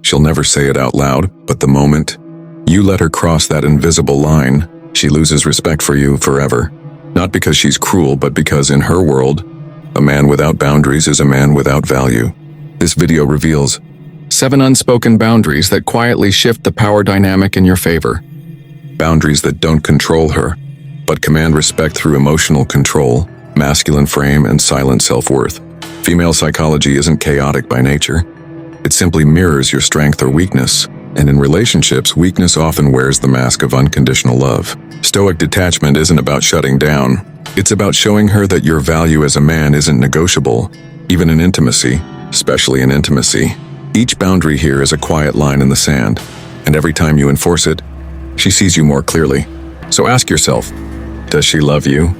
She'll never say it out loud, but the moment you let her cross that invisible line, she loses respect for you forever. Not because she's cruel, but because in her world, a man without boundaries is a man without value. This video reveals 7 unspoken boundaries that quietly shift the power dynamic in your favor. Boundaries that don't control her, but command respect through emotional control, masculine frame, and silent self-worth. Female psychology isn't chaotic by nature. It simply mirrors your strength or weakness, and in relationships, weakness often wears the mask of unconditional love. Stoic detachment isn't about shutting down. It's about showing her that your value as a man isn't negotiable, even in intimacy, especially in intimacy. Each boundary here is a quiet line in the sand, and every time you enforce it, she sees you more clearly. So ask yourself, does she love you?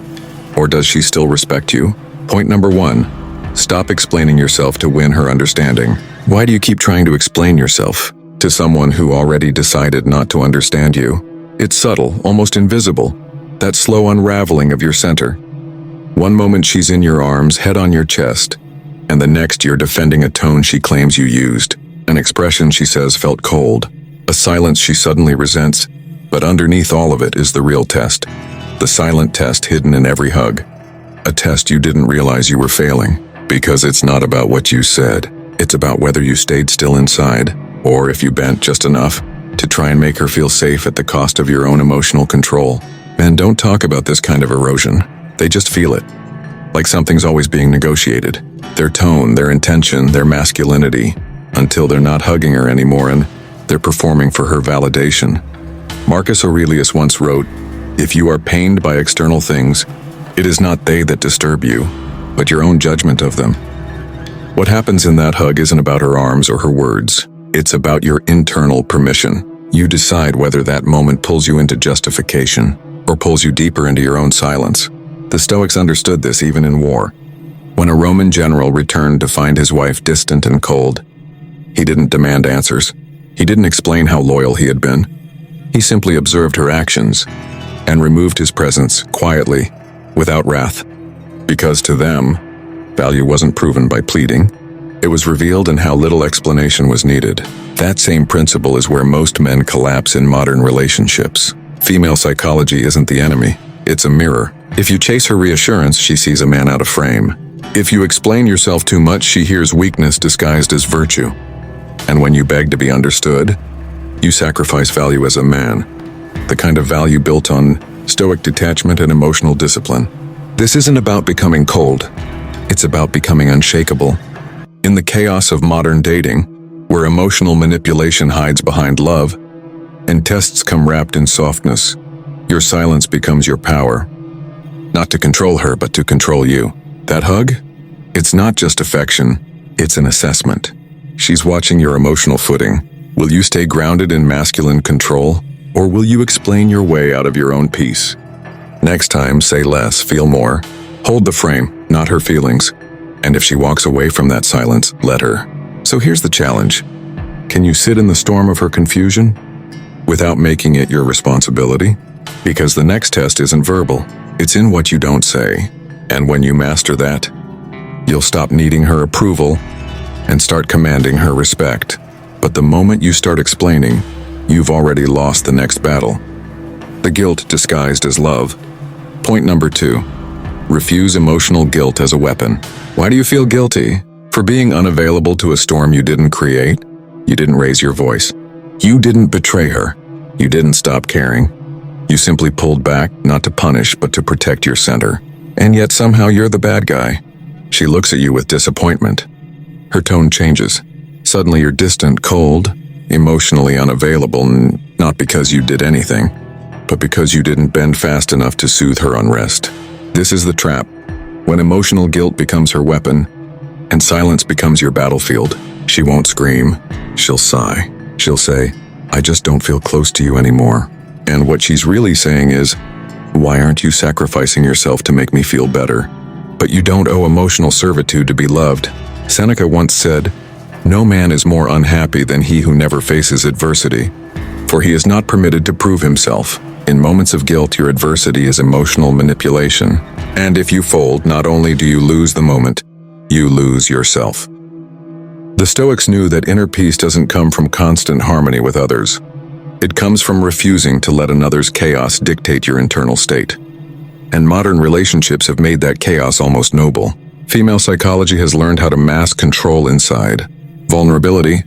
Or does she still respect you? Point number 1, stop explaining yourself to win her understanding. Why do you keep trying to explain yourself to someone who already decided not to understand you? It's subtle, almost invisible, that slow unraveling of your center. One moment she's in your arms, head on your chest, and the next you're defending a tone she claims you used, an expression she says felt cold, a silence she suddenly resents. But underneath all of it is the real test, the silent test hidden in every hug, a test you didn't realize you were failing, because it's not about what you said, it's about whether you stayed still inside, or if you bent just enough to try and make her feel safe at the cost of your own emotional control. Men don't talk about this kind of erosion, they just feel it, like something's always being negotiated. Their tone, their intention, their masculinity, until they're not hugging her anymore and they're performing for her validation. Marcus Aurelius once wrote, "If you are pained by external things, it is not they that disturb you, but your own judgment of them." What happens in that hug isn't about her arms or her words. It's about your internal permission. You decide whether that moment pulls you into justification or pulls you deeper into your own silence. The Stoics understood this even in war. When a Roman general returned to find his wife distant and cold, he didn't demand answers. He didn't explain how loyal he had been. He simply observed her actions and removed his presence quietly, without wrath. Because to them, value wasn't proven by pleading. It was revealed in how little explanation was needed. That same principle is where most men collapse in modern relationships. Female psychology isn't the enemy, it's a mirror. If you chase her reassurance, she sees a man out of frame. If you explain yourself too much, she hears weakness disguised as virtue. And when you beg to be understood, you sacrifice value as a man, the kind of value built on stoic detachment and emotional discipline. This isn't about becoming cold, it's about becoming unshakable. In the chaos of modern dating, where emotional manipulation hides behind love, and tests come wrapped in softness, your silence becomes your power. Not to control her, but to control you. That hug? It's not just affection, it's an assessment. She's watching your emotional footing. Will you stay grounded in masculine control, or will you explain your way out of your own peace? Next time, say less, feel more. Hold the frame, not her feelings. And if she walks away from that silence, let her. So here's the challenge. Can you sit in the storm of her confusion without making it your responsibility? Because the next test isn't verbal, it's in what you don't say. And when you master that, you'll stop needing her approval and start commanding her respect. But the moment you start explaining, you've already lost the next battle. The guilt disguised as love. Point number 2, refuse emotional guilt as a weapon. Why do you feel guilty? For being unavailable to a storm you didn't create? You didn't raise your voice. You didn't betray her. You didn't stop caring. You simply pulled back, not to punish, but to protect your center. And yet somehow you're the bad guy. She looks at you with disappointment. Her tone changes. Suddenly you're distant, cold, emotionally unavailable, not because you did anything, but because you didn't bend fast enough to soothe her unrest. This is the trap. When emotional guilt becomes her weapon, and silence becomes your battlefield, she won't scream, she'll sigh. She'll say, "I just don't feel close to you anymore." And what she's really saying is, "Why aren't you sacrificing yourself to make me feel better?" But you don't owe emotional servitude to be loved. Seneca once said, "No man is more unhappy than he who never faces adversity, for he is not permitted to prove himself." In moments of guilt, your adversity is emotional manipulation. And if you fold, not only do you lose the moment, you lose yourself. The Stoics knew that inner peace doesn't come from constant harmony with others. It comes from refusing to let another's chaos dictate your internal state. And modern relationships have made that chaos almost noble. Female psychology has learned how to mask control inside, vulnerability,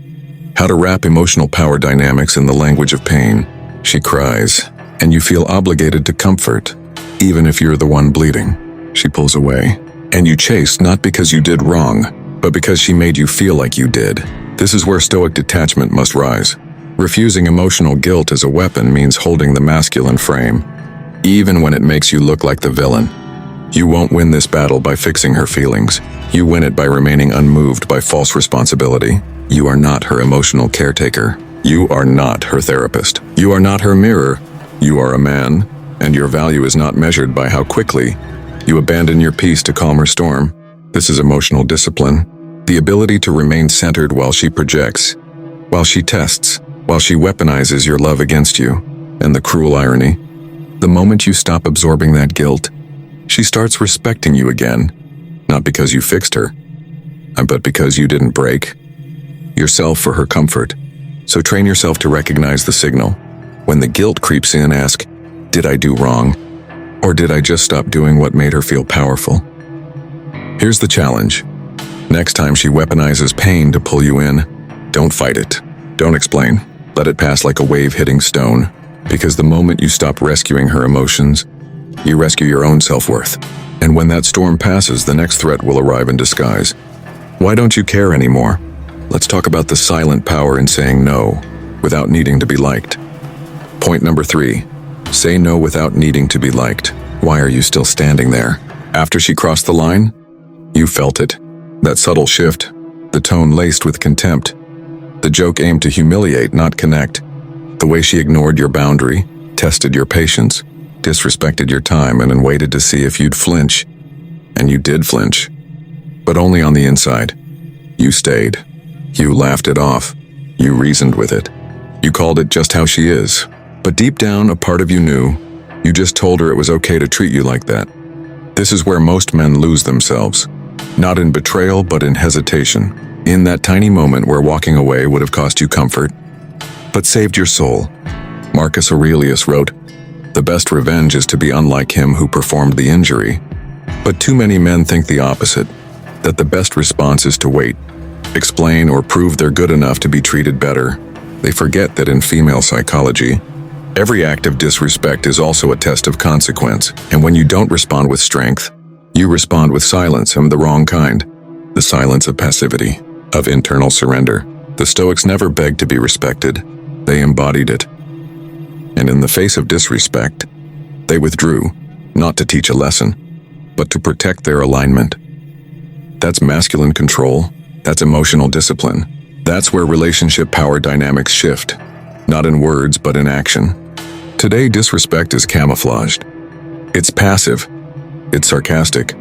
how to wrap emotional power dynamics in the language of pain. She cries, and you feel obligated to comfort, even if you're the one bleeding. She pulls away, and you chase not because you did wrong, but because she made you feel like you did. This is where Stoic detachment must rise. Refusing emotional guilt as a weapon means holding the masculine frame, even when it makes you look like the villain. You won't win this battle by fixing her feelings. You win it by remaining unmoved by false responsibility. You are not her emotional caretaker. You are not her therapist. You are not her mirror. You are a man, and your value is not measured by how quickly you abandon your peace to calm her storm. This is emotional discipline, the ability to remain centered while she projects, while she tests, while she weaponizes your love against you. And the cruel irony, the moment you stop absorbing that guilt, she starts respecting you again, not because you fixed her, but because you didn't break yourself for her comfort. So train yourself to recognize the signal. When the guilt creeps in, ask, did I do wrong? Or did I just stop doing what made her feel powerful? Here's the challenge. Next time she weaponizes pain to pull you in, don't fight it. Don't explain. Let it pass like a wave hitting stone. Because the moment you stop rescuing her emotions, you rescue your own self-worth. And when that storm passes, the next threat will arrive in disguise. Why don't you care anymore? Let's talk about the silent power in saying no without needing to be liked. Point number 3. Say no without needing to be liked. Why are you still standing there? After she crossed the line, you felt it. That subtle shift, the tone laced with contempt. The joke aimed to humiliate, not connect. The way she ignored your boundary, tested your patience, disrespected your time, and then waited to see if you'd flinch. And you did flinch. But only on the inside. You stayed. You laughed it off. You reasoned with it. You called it just how she is. But deep down, a part of you knew. You just told her it was okay to treat you like that. This is where most men lose themselves. Not in betrayal, but in hesitation. In that tiny moment where walking away would have cost you comfort, but saved your soul. Marcus Aurelius wrote, "The best revenge is to be unlike him who performed the injury." But too many men think the opposite, that the best response is to wait, explain, or prove they're good enough to be treated better. They forget that in female psychology, every act of disrespect is also a test of consequence, and when you don't respond with strength, you respond with silence, and the wrong kind. The silence of passivity, of internal surrender. The Stoics never begged to be respected, they embodied it. And in the face of disrespect, they withdrew, not to teach a lesson, but to protect their alignment. That's masculine control, that's emotional discipline. That's where relationship power dynamics shift, not in words but in action. Today, disrespect is camouflaged. It's passive, it's sarcastic,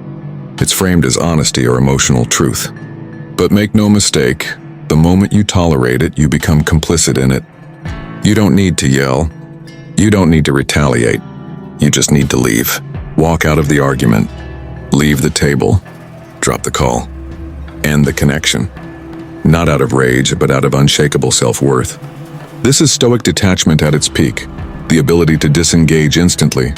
it's framed as honesty or emotional truth. But make no mistake, the moment you tolerate it, you become complicit in it. You don't need to yell. You don't need to retaliate. You just need to leave. Walk out of the argument. Leave the table. Drop the call. End the connection. Not out of rage, but out of unshakable self-worth. This is Stoic detachment at its peak, the ability to disengage instantly,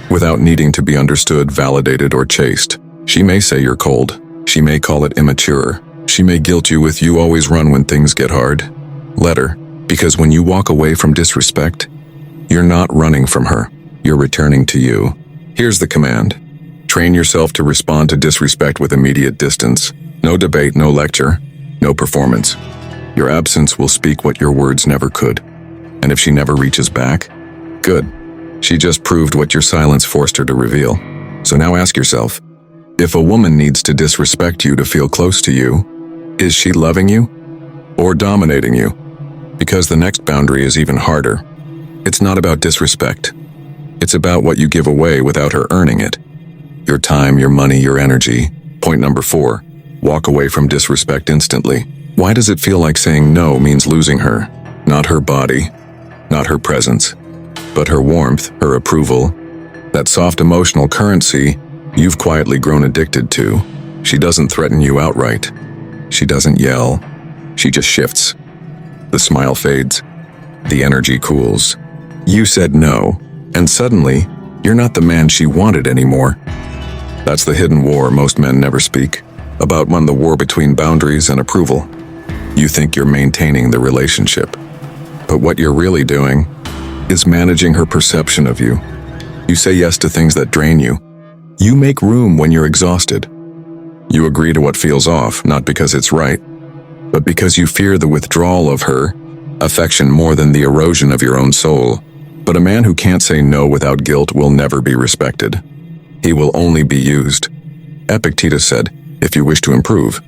without needing to be understood, validated, or chased. She may say you're cold. She may call it immature. She may guilt you with "you always run when things get hard." Let her, because when you walk away from disrespect, you're not running from her, you're returning to you. Here's the command. Train yourself to respond to disrespect with immediate distance. No debate, no lecture, no performance. Your absence will speak what your words never could. And if she never reaches back, good. She just proved what your silence forced her to reveal. So now ask yourself, if a woman needs to disrespect you to feel close to you, is she loving you or dominating you? Because the next boundary is even harder. It's not about disrespect. It's about what you give away without her earning it. Your time, your money, your energy. Point number 4, walk away from disrespect instantly. Why does it feel like saying no means losing her? Not her body, not her presence, but her warmth, her approval, that soft emotional currency you've quietly grown addicted to. She doesn't threaten you outright. She doesn't yell. She just shifts. The smile fades. The energy cools. You said no, and suddenly, you're not the man she wanted anymore. That's the hidden war most men never speak about, the war between boundaries and approval. You think you're maintaining the relationship, but what you're really doing is managing her perception of you. You say yes to things that drain you. You make room when you're exhausted. You agree to what feels off, not because it's right, but because you fear the withdrawal of her affection more than the erosion of your own soul. But a man who can't say no without guilt will never be respected. He will only be used. Epictetus said, if you wish to improve,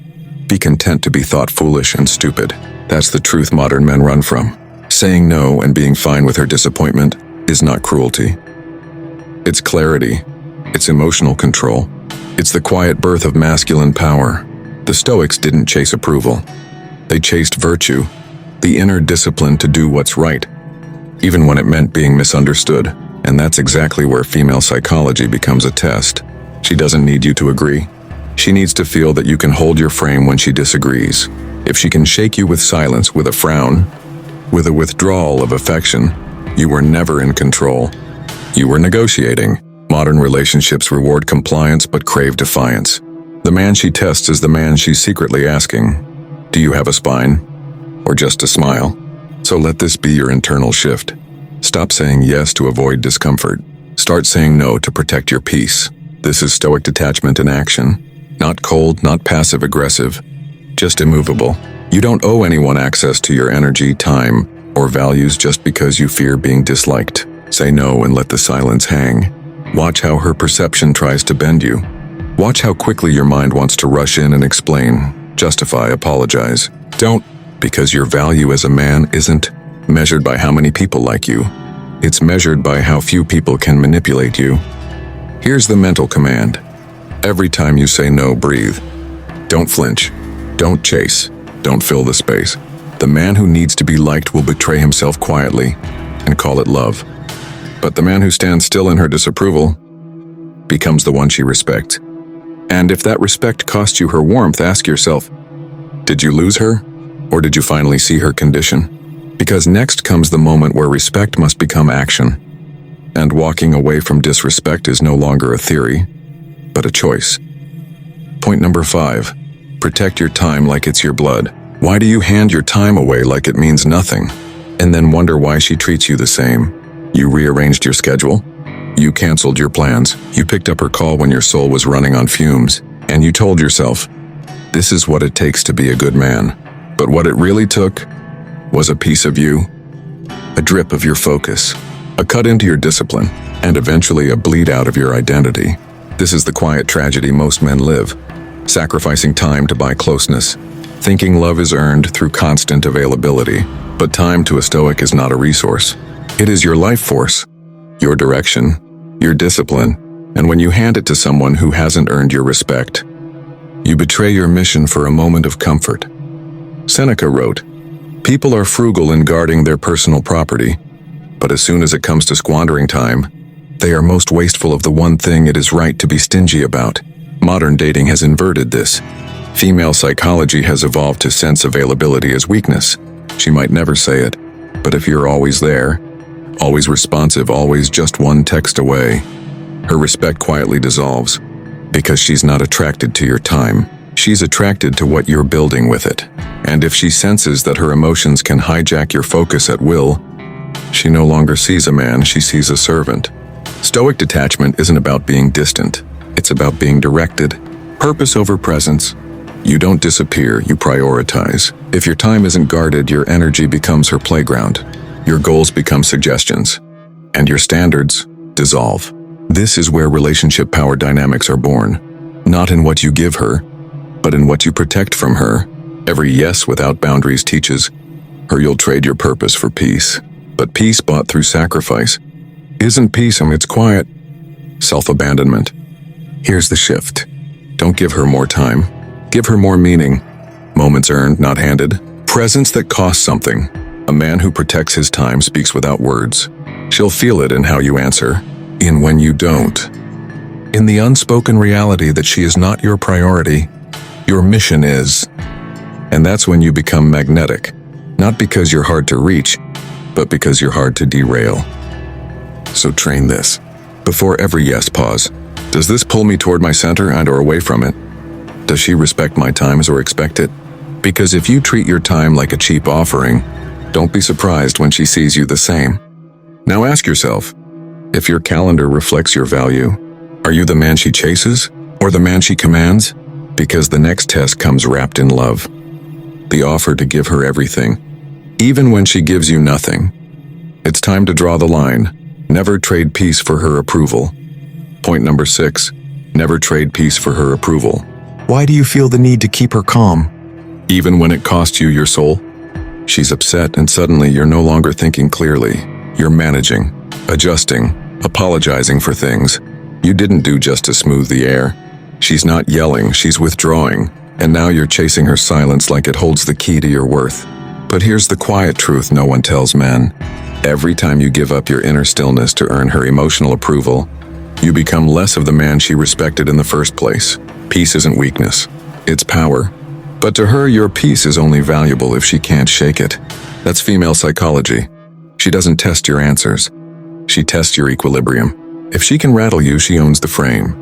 be content to be thought foolish and stupid. That's the truth modern men run from. Saying no and being fine with her disappointment is not cruelty. It's clarity. It's emotional control. It's the quiet birth of masculine power. The Stoics didn't chase approval. They chased virtue, the inner discipline to do what's right, even when it meant being misunderstood. And that's exactly where female psychology becomes a test. She doesn't need you to agree. She needs to feel that you can hold your frame when she disagrees. If she can shake you with silence, with a frown, with a withdrawal of affection, you were never in control. You were negotiating. Modern relationships reward compliance but crave defiance. The man she tests is the man she's secretly asking, do you have a spine? Or just a smile? So let this be your internal shift. Stop saying yes to avoid discomfort. Start saying no to protect your peace. This is Stoic detachment in action. Not cold, not passive-aggressive, just immovable. You don't owe anyone access to your energy, time, or values just because you fear being disliked. Say no and let the silence hang. Watch how her perception tries to bend you. Watch how quickly your mind wants to rush in and explain, justify, apologize. Don't, because your value as a man isn't measured by how many people like you. It's measured by how few people can manipulate you. Here's the mental command. Every time you say no, breathe. Don't flinch. Don't chase. Don't fill the space. The man who needs to be liked will betray himself quietly and call it love. But the man who stands still in her disapproval becomes the one she respects. And if that respect costs you her warmth, ask yourself, did you lose her? Or did you finally see her condition? Because next comes the moment where respect must become action. And walking away from disrespect is no longer a theory, but a choice. Point number 5. Protect your time like it's your blood. Why do you hand your time away like it means nothing, and then wonder why she treats you the same? You rearranged your schedule. You canceled your plans. You picked up her call when your soul was running on fumes, and you told yourself, this is what it takes to be a good man. But what it really took was a piece of you, a drip of your focus, a cut into your discipline, and eventually a bleed out of your identity. This is the quiet tragedy most men live, sacrificing time to buy closeness, thinking love is earned through constant availability. But time to a Stoic is not a resource. It is your life force, your direction, your discipline, and when you hand it to someone who hasn't earned your respect, you betray your mission for a moment of comfort. Seneca wrote, people are frugal in guarding their personal property, but as soon as it comes to squandering time, they are most wasteful of the one thing it is right to be stingy about. Modern dating has inverted this. Female psychology has evolved to sense availability as weakness. She might never say it, but if you're always there, always responsive, always just one text away, her respect quietly dissolves. Because she's not attracted to your time. She's attracted to what you're building with it. And if she senses that her emotions can hijack your focus at will, she no longer sees a man, she sees a servant. Stoic detachment isn't about being distant. It's about being directed. Purpose over presence. You don't disappear, you prioritize. If your time isn't guarded, your energy becomes her playground. Your goals become suggestions. And your standards dissolve. This is where relationship power dynamics are born. Not in what you give her, but in what you protect from her. Every yes without boundaries teaches her you'll trade your purpose for peace. But peace bought through sacrifice isn't peace, it's quiet self-abandonment. Here's the shift. Don't give her more time. Give her more meaning. Moments earned, not handed. Presence that costs something. A man who protects his time speaks without words. She'll feel it in how you answer, in when you don't. In the unspoken reality that she is not your priority, your mission is. And that's when you become magnetic. Not because you're hard to reach, but because you're hard to derail. So train this. Before every yes, pause. Does this pull me toward my center and/or away from it? Does she respect my times or expect it? Because if you treat your time like a cheap offering, don't be surprised when she sees you the same. Now ask yourself, if your calendar reflects your value, are you the man she chases or the man she commands? Because the next test comes wrapped in love. The offer to give her everything, even when she gives you nothing. It's time to draw the line. Never trade peace for her approval. Point number 6, never trade peace for her approval. Why do you feel the need to keep her calm, even when it costs you your soul? She's upset and suddenly you're no longer thinking clearly. You're managing, adjusting, apologizing for things you didn't do just to smooth the air. She's not yelling, she's withdrawing, and now you're chasing her silence like it holds the key to your worth. But here's the quiet truth no one tells men. Every time you give up your inner stillness to earn her emotional approval, you become less of the man she respected in the first place. Peace isn't weakness, it's power. But to her, your peace is only valuable if she can't shake it. That's female psychology. She doesn't test your answers. She tests your equilibrium. If she can rattle you, she owns the frame.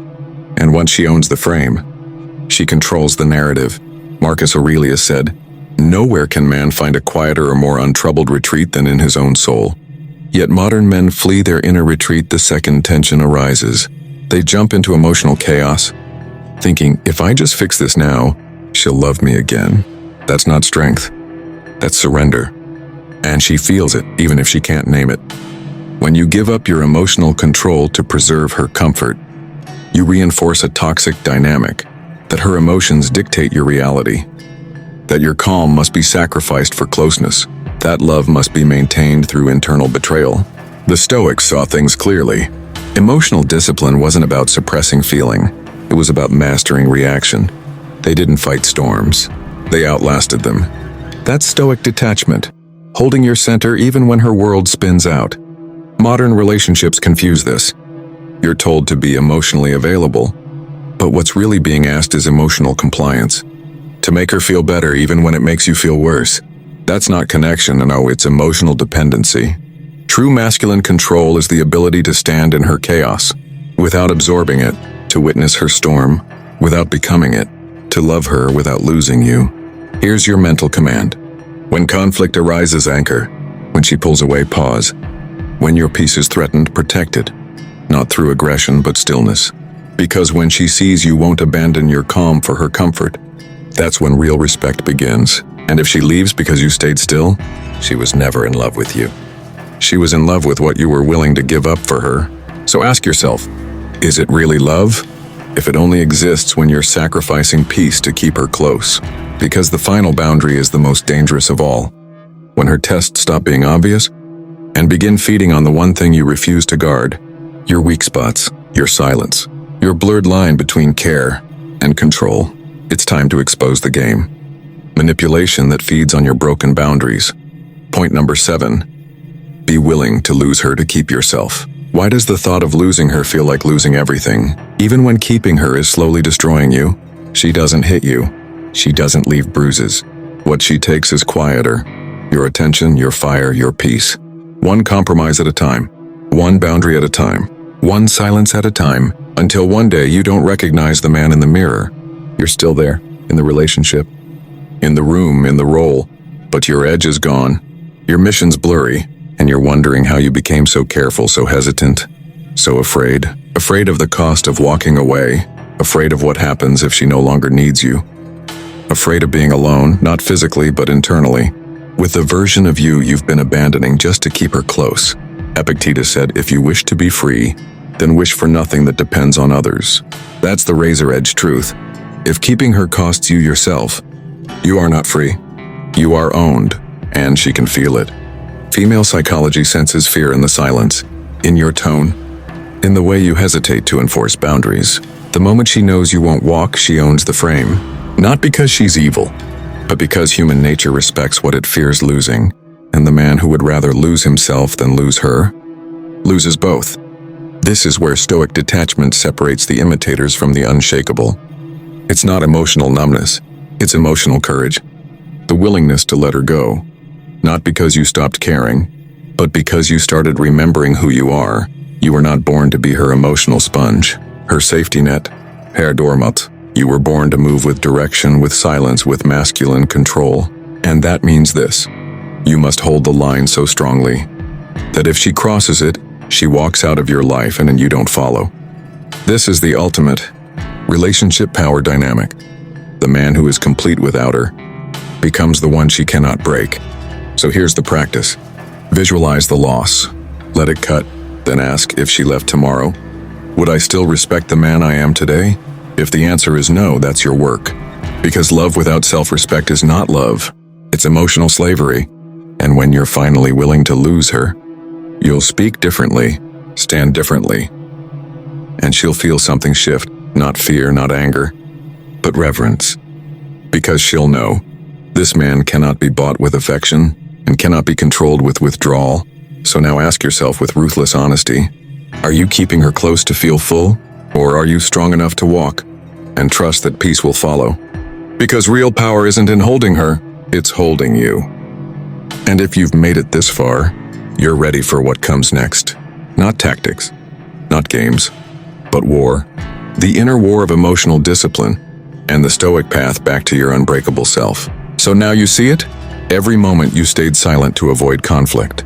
And once she owns the frame, she controls the narrative. Marcus Aurelius said, "Nowhere can man find a quieter or more untroubled retreat than in his own soul." Yet modern men flee their inner retreat the second tension arises. They jump into emotional chaos, thinking, if I just fix this now, she'll love me again. That's not strength. That's surrender. And she feels it, even if she can't name it. When you give up your emotional control to preserve her comfort, you reinforce a toxic dynamic, that her emotions dictate your reality, that your calm must be sacrificed for closeness, that love must be maintained through internal betrayal. The Stoics saw things clearly. Emotional discipline wasn't about suppressing feeling, it was about mastering reaction. They didn't fight storms, they outlasted them. That's Stoic detachment, holding your center even when her world spins out. Modern relationships confuse this. You're told to be emotionally available, but what's really being asked is emotional compliance. To make her feel better even when it makes you feel worse. That's not connection, no, it's emotional dependency. True masculine control is the ability to stand in her chaos, without absorbing it, to witness her storm, without becoming it, to love her without losing you. Here's your mental command. When conflict arises, anchor. When she pulls away, pause. When your peace is threatened, protect it. Not through aggression, but stillness. Because when she sees you won't abandon your calm for her comfort, that's when real respect begins. And if she leaves because you stayed still, she was never in love with you. She was in love with what you were willing to give up for her. So ask yourself, is it really love? If it only exists when you're sacrificing peace to keep her close. Because the final boundary is the most dangerous of all. When her tests stop being obvious, and begin feeding on the one thing you refuse to guard, your weak spots, your silence, your blurred line between care and control. It's time to expose the game. Manipulation that feeds on your broken boundaries. Point number 7. Be willing to lose her to keep yourself. Why does the thought of losing her feel like losing everything? Even when keeping her is slowly destroying you, she doesn't hit you. She doesn't leave bruises. What she takes is quieter. Your attention, your fire, your peace. One compromise at a time. One boundary at a time. One silence at a time. Until one day you don't recognize the man in the mirror. You're still there, in the relationship, in the room, in the role, but your edge is gone. Your mission's blurry, and you're wondering how you became so careful, so hesitant, so afraid. Afraid of the cost of walking away, afraid of what happens if she no longer needs you. Afraid of being alone, not physically but internally, with the version of you you've been abandoning just to keep her close. Epictetus said, if you wish to be free, then wish for nothing that depends on others. That's the razor-edge truth. If keeping her costs you yourself, you are not free. You are owned, and she can feel it. Female psychology senses fear in the silence, in your tone, in the way you hesitate to enforce boundaries. The moment she knows you won't walk, she owns the frame. Not because she's evil, but because human nature respects what it fears losing, and the man who would rather lose himself than lose her, loses both. This is where Stoic detachment separates the imitators from the unshakable. It's not emotional numbness, it's emotional courage. the willingness to let her go. Not because you stopped caring, but because you started remembering who you are. You were not born to be her emotional sponge, her safety net, Herr Dormut. You were born to move with direction, with silence, with masculine control. And that means this: you must hold the line so strongly that if she crosses it, she walks out of your life and you don't follow. This is the ultimate relationship power dynamic. The man who is complete without her becomes the one she cannot break. So here's the practice. Visualize the loss. Let it cut. Then ask, if she left tomorrow, would I still respect the man I am today? If the answer is no, that's your work. Because love without self-respect is not love. It's emotional slavery. And when you're finally willing to lose her, you'll speak differently, stand differently, and she'll feel something shift. Not fear, not anger, but reverence. Because she'll know, this man cannot be bought with affection and cannot be controlled with withdrawal. So now ask yourself with ruthless honesty, are you keeping her close to feel full? Or are you strong enough to walk and trust that peace will follow? Because real power isn't in holding her, it's holding you. And if you've made it this far, you're ready for what comes next. Not tactics, not games, but war. The inner war of emotional discipline and the Stoic path back to your unbreakable self. So now you see it? Every moment you stayed silent to avoid conflict.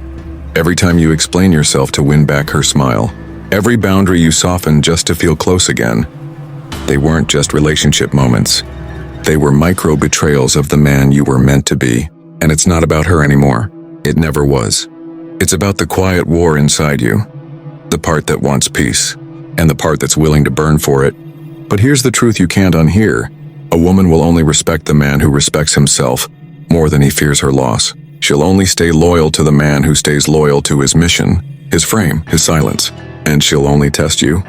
Every time you explain yourself to win back her smile. Every boundary you softened just to feel close again. They weren't just relationship moments. They were micro betrayals of the man you were meant to be. And it's not about her anymore. It never was. It's about the quiet war inside you. The part that wants peace. And the part that's willing to burn for it. But here's the truth you can't unhear. A woman will only respect the man who respects himself more than he fears her loss. She'll only stay loyal to the man who stays loyal to his mission, his frame, his silence. And she'll only test you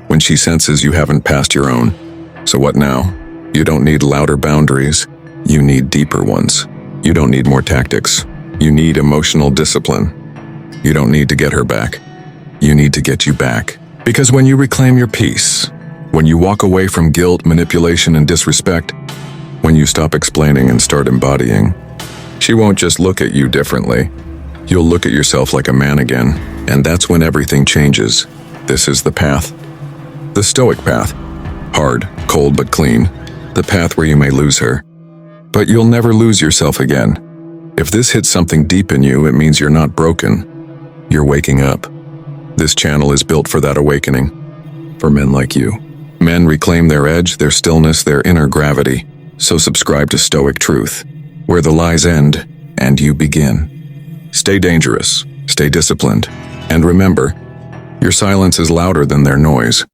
when she senses you haven't passed your own. So what now? You don't need louder boundaries. You need deeper ones. You don't need more tactics. You need emotional discipline. You don't need to get her back. You need to get you back. Because when you reclaim your peace, when you walk away from guilt, manipulation, and disrespect, when you stop explaining and start embodying, she won't just look at you differently. You'll look at yourself like a man again, and that's when everything changes. This is the path. The Stoic path. Hard, cold, but clean. The path where you may lose her, but you'll never lose yourself again. If this hits something deep in you, it means you're not broken. You're waking up. This channel is built for that awakening. For men like you. Men reclaim their edge, their stillness, their inner gravity. So subscribe to Stoic Truth, where the lies end and you begin. Stay dangerous, stay disciplined, and remember, your silence is louder than their noise.